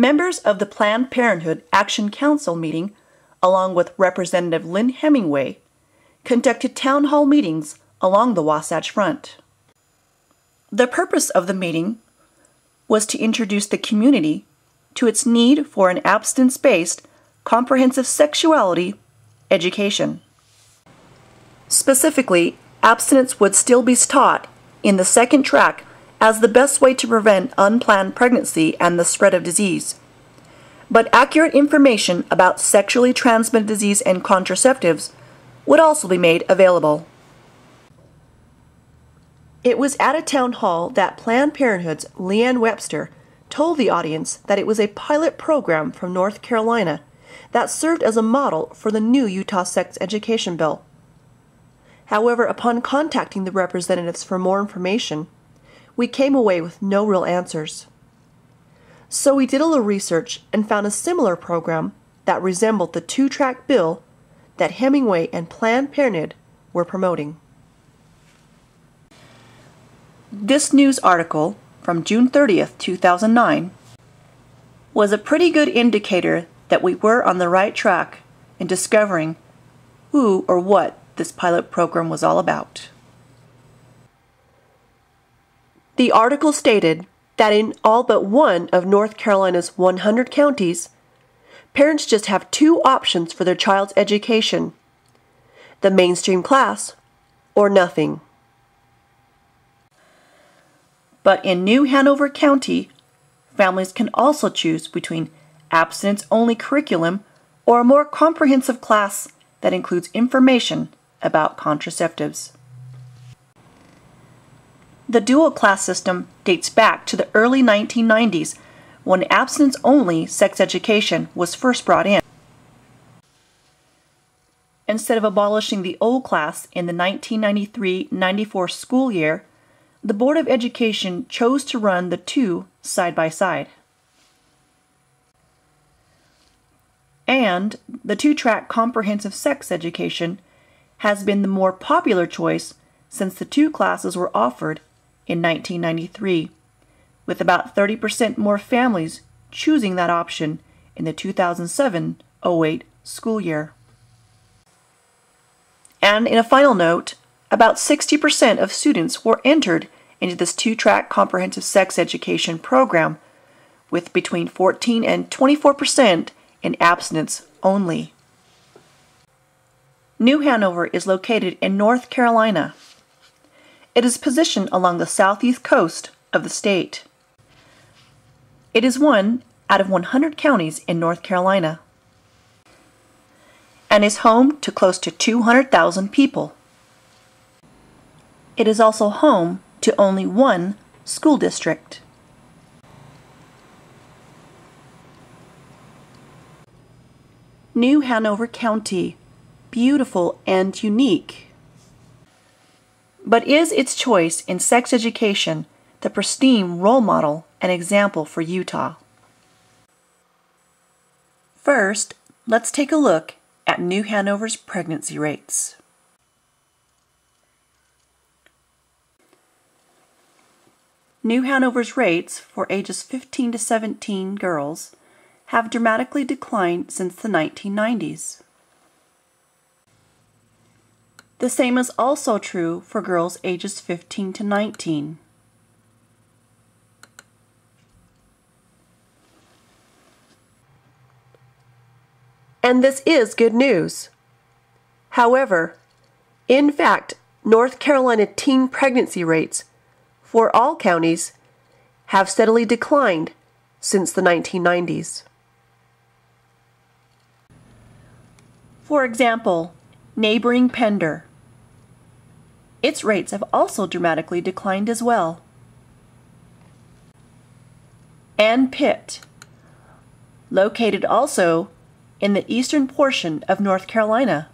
Members of the Planned Parenthood Action Council meeting, along with Representative Lynn Hemingway, conducted town hall meetings along the Wasatch Front. The purpose of the meeting was to introduce the community to its need for an abstinence-based, comprehensive sexuality education. Specifically, abstinence would still be taught in the second track as the best way to prevent unplanned pregnancy and the spread of disease. But accurate information about sexually transmitted disease and contraceptives would also be made available. It was at a town hall that Planned Parenthood's Leanne Webster told the audience that it was a pilot program from North Carolina that served as a model for the new Utah sex education bill. However, upon contacting the representatives for more information, we came away with no real answers. So we did a little research and found a similar program that resembled the two-track bill that Hemingway and Planned Parenthood were promoting. This news article from June 30th, 2009 was a pretty good indicator that we were on the right track in discovering who or what this pilot program was all about. The article stated that in all but one of North Carolina's 100 counties, parents just have two options for their child's education: the mainstream class or nothing. But in New Hanover County, families can also choose between abstinence-only curriculum or a more comprehensive class that includes information about contraceptives. The dual class system dates back to the early 1990s when abstinence-only sex education was first brought in. Instead of abolishing the old class in the 1993-94 school year, the Board of Education chose to run the two side by side. And the two-track comprehensive sex education has been the more popular choice since the two classes were offered in 1993, with about 30% more families choosing that option in the 2007-08 school year. And in a final note, about 60% of students were entered into this two-track comprehensive sex education program, with between 14 and 24% in abstinence only. New Hanover is located in North Carolina. It is positioned along the southeast coast of the state. It is one out of 100 counties in North Carolina and is home to close to 200,000 people. It is also home to only one school district. New Hanover County, beautiful and unique. But is its choice in sex education the pristine role model and example for Utah? First, let's take a look at New Hanover's pregnancy rates. New Hanover's rates for ages 15 to 17 girls have dramatically declined since the 1990s. The same is also true for girls ages 15 to 19. And this is good news. However, in fact, North Carolina teen pregnancy rates for all counties have steadily declined since the 1990s. For example, neighboring Pender. Its rates have also dramatically declined as well. And Pitt, located also in the eastern portion of North Carolina.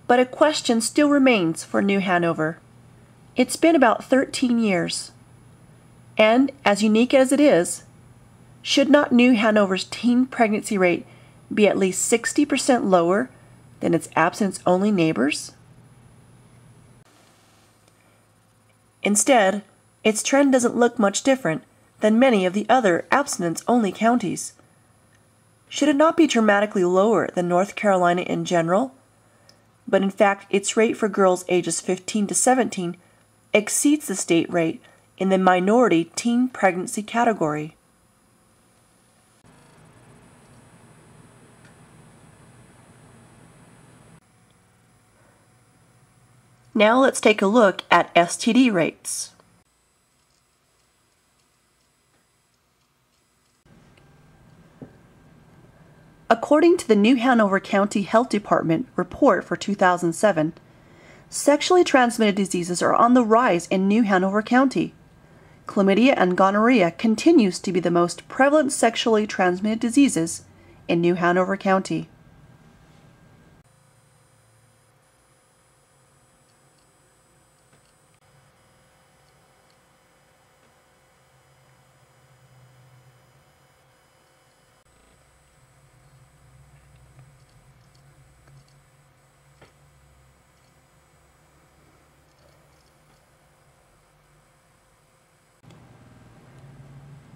But a question still remains for New Hanover. It's been about 13 years. And as unique as it is, should not New Hanover's teen pregnancy rate be at least 60% lower than its abstinence-only neighbors? Instead, its trend doesn't look much different than many of the other abstinence-only counties. Should it not be dramatically lower than North Carolina in general? But in fact, its rate for girls ages 15 to 17 exceeds the state rate in the minority teen pregnancy category. Now let's take a look at STD rates. According to the New Hanover County Health Department report for 2007, sexually transmitted diseases are on the rise in New Hanover County. Chlamydia and gonorrhea continues to be the most prevalent sexually transmitted diseases in New Hanover County.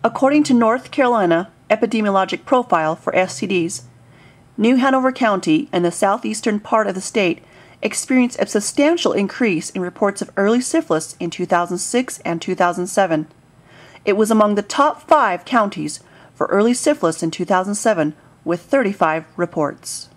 According to North Carolina Epidemiologic Profile for STDs, New Hanover County and the southeastern part of the state experienced a substantial increase in reports of early syphilis in 2006 and 2007. It was among the top 5 counties for early syphilis in 2007, with 35 reports.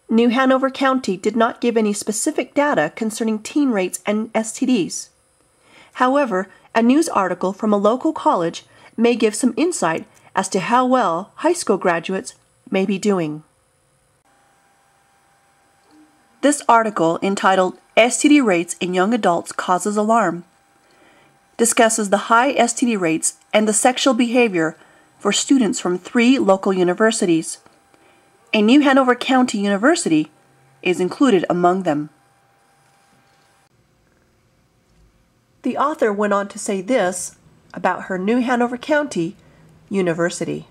New Hanover County did not give any specific data concerning teen rates and STDs. However, a news article from a local college may give some insight as to how well high school graduates may be doing. This article, entitled "STD Rates in Young Adults Causes Alarm," discusses the high STD rates and the sexual behavior for students from 3 local universities. A New Hanover County University is included among them. The author went on to say this about her New Hanover County University.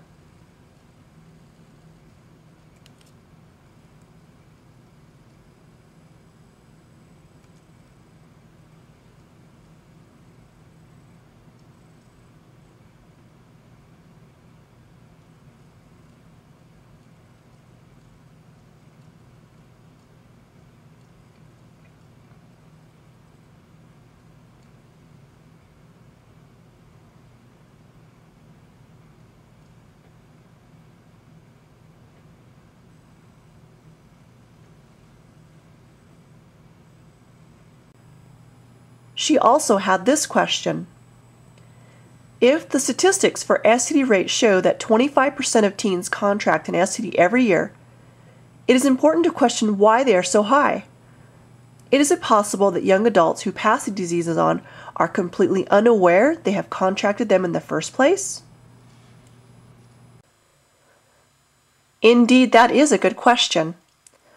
She also had this question. If the statistics for STD rates show that 25% of teens contract an STD every year, it is important to question why they are so high. Is it possible that young adults who pass the diseases on are completely unaware they have contracted them in the first place? Indeed, that is a good question.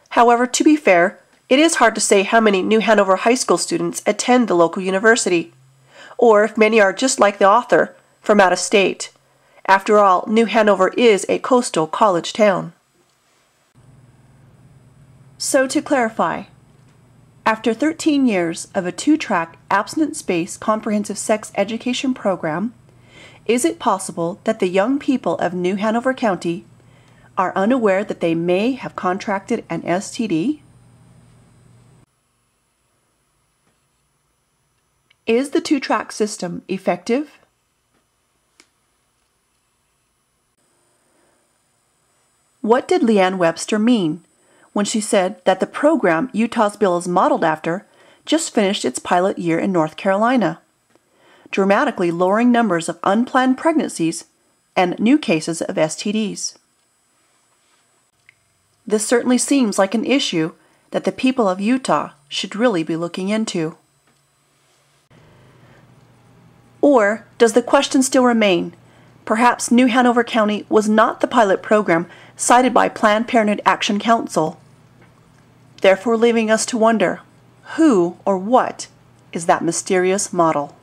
However, to be fair, it is hard to say how many New Hanover high school students attend the local university, or if many are just like the author, from out of state. After all, New Hanover is a coastal college town. So to clarify, after 13 years of a 2-track abstinence-based comprehensive sex education program, is it possible that the young people of New Hanover County are unaware that they may have contracted an STD? Is the 2-track system effective? What did Leanne Webster mean when she said that the program Utah's bill is modeled after just finished its pilot year in North Carolina, dramatically lowering numbers of unplanned pregnancies and new cases of STDs? This certainly seems like an issue that the people of Utah should really be looking into. Or does the question still remain? Perhaps New Hanover County was not the pilot program cited by Planned Parenthood Action Council, therefore leaving us to wonder, who or what is that mysterious model?